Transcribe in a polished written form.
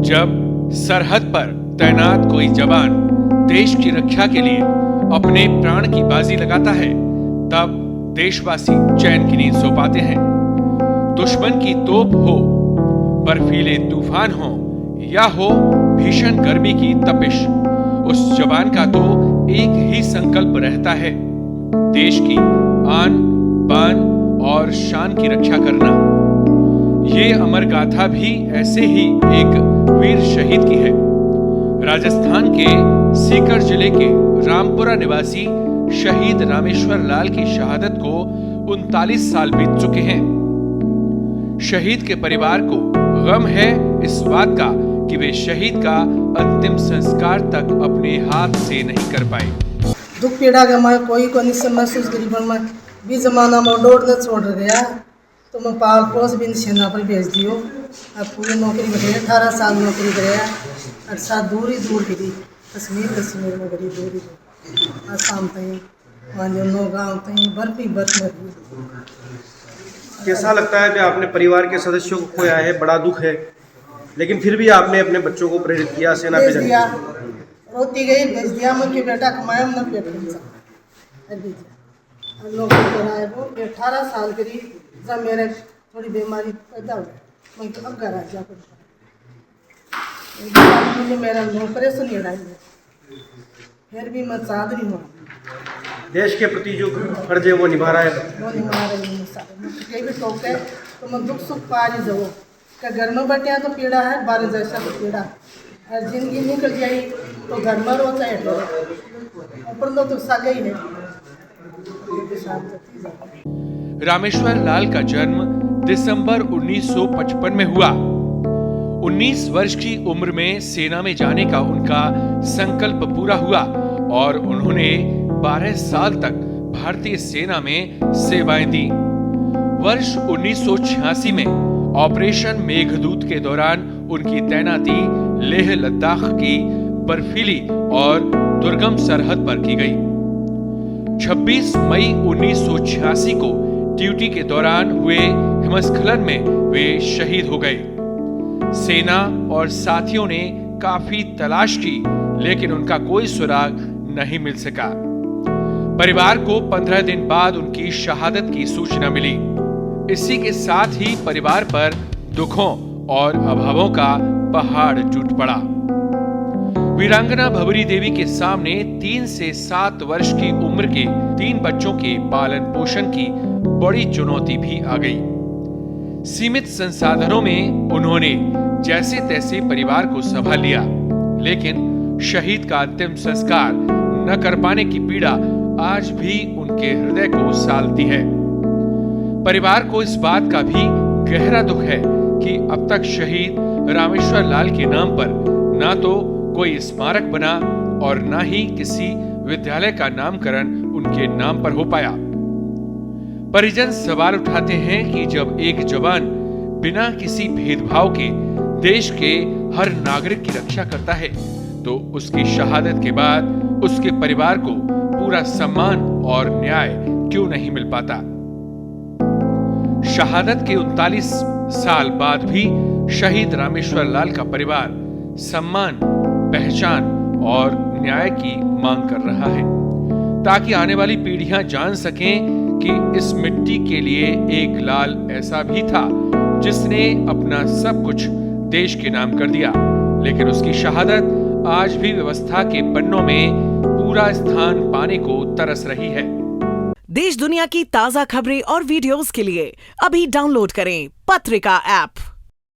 जब सरहद पर तैनात कोई जवान देश की रक्षा के लिए अपने प्राण की बाजी लगाता है, तब देशवासी चैन की नींद सो पाते हैं। दुश्मन की तोप हो, बर्फीले तूफान हो या हो भीषण गर्मी की तपिश, उस जवान का तो एक ही संकल्प रहता है, देश की आन बान और शान की रक्षा करना। ये अमर गाथा भी ऐसे ही एक वीर शहीद की है। राजस्थान के सीकर जिले के रामपुरा निवासी शहीद रामेश्वर लाल की शहादत को 39 साल बीत चुके हैं। शहीद के परिवार को गम है इस बात का कि वे शहीद का अंतिम संस्कार तक अपने हाथ से नहीं कर पाए। दुख पीड़ा का मैं कोई को नहीं महसूस करी, पर मैं भी जमाना में दौड़ना छोड़ गया तो मैं पाल पोस भी सेना पर भेज दियो। अब पूरी नौकरी में 18 साल नौकरी कराया, और साथ दूर करी कश्मीर में करी दूरी आसाम तई वहाँ नौ गाँव तई बर्फी बर्फ में। कैसा लगता है कि आपने परिवार के सदस्यों को खोया है, बड़ा दुख है, लेकिन फिर भी आपने अपने बच्चों को प्रेरित किया सेना पे जाने? रोती गई भेज दिया मैं कि बेटा कमाया न पेट नौकरी कराए वो 18 साल करी। जब मेरे थोड़ी बीमारी पैदा हुई मैं तो अब घर आ जा मुझे मेरा नौकरी से नहीं हटाई, फिर भी मैं चादरी हूँ। देश के प्रति जो फर्ज है वो निभा रहा है। वो निभा रही हूँ कहीं भी टोके तो मैं दुख सुख पा रही जाऊँ। क्या घर में बैठे हैं तो पीड़ा है, बारह जैसा तो पीड़ा, और जिंदगी निकल जाए तो घर में रो चाहे ऊपर तो सागे ही है। रामेश्वर लाल का जन्म दिसंबर 1955 में हुआ। 19 वर्ष की उम्र में सेना में जाने का उनका संकल्प पूरा हुआ और उन्होंने 12 साल तक भारतीय सेना में सेवाएं दी। वर्ष 1986 में ऑपरेशन मेघदूत के दौरान उनकी तैनाती लेह लद्दाख की बर्फीली और दुर्गम सरहद पर की गई। 26 मई 1986 को ड्यूटी के दौरान हुए हिमस्खलन में वे शहीद हो गए। सेना और साथियों ने काफी तलाश की, लेकिन उनका कोई सुराग नहीं मिल सका। परिवार को 15 दिन बाद उनकी शहादत की सूचना मिली। इसी के साथ ही परिवार पर दुखों और अभावों का पहाड़ टूट पड़ा। वीरांगना भवरी देवी के सामने 3 से 7 वर्ष की उम्र के 3 बच्चों के पालन पोषण की बड़ी चुनौती भी आ गई। सीमित संसाधनों में उन्होंने जैसे तैसे परिवार को संभाल लिया, लेकिन शहीद का अंतिम संस्कार न कर पाने की पीड़ा आज भी उनके हृदय को सालती है। परिवार को इस बात का भी गहरा दुख है कि अब तक शहीद रामेश्वर लाल के नाम पर ना तो कोई स्मारक बना और ना ही किसी विद्यालय का नामकरण उनके नाम पर हो पाया। परिजन सवाल उठाते हैं कि जब एक जवान बिना किसी भेदभाव के देश के हर नागरिक की रक्षा करता है, तो उसकी शहादत के बाद उसके परिवार को पूरा सम्मान और न्याय क्यों नहीं मिल पाता। शहादत के 39 साल बाद भी शहीद रामेश्वर लाल का परिवार सम्मान, पहचान और न्याय की मांग कर रहा है, ताकि आने वाली पीढ़ियां जान सकें कि इस मिट्टी के लिए एक लाल ऐसा भी था जिसने अपना सब कुछ देश के नाम कर दिया, लेकिन उसकी शहादत आज भी व्यवस्था के पन्नों में पूरा स्थान पाने को तरस रही है। देश दुनिया की ताजा खबरें और वीडियोस के लिए अभी डाउनलोड करें पत्रिका ऐप।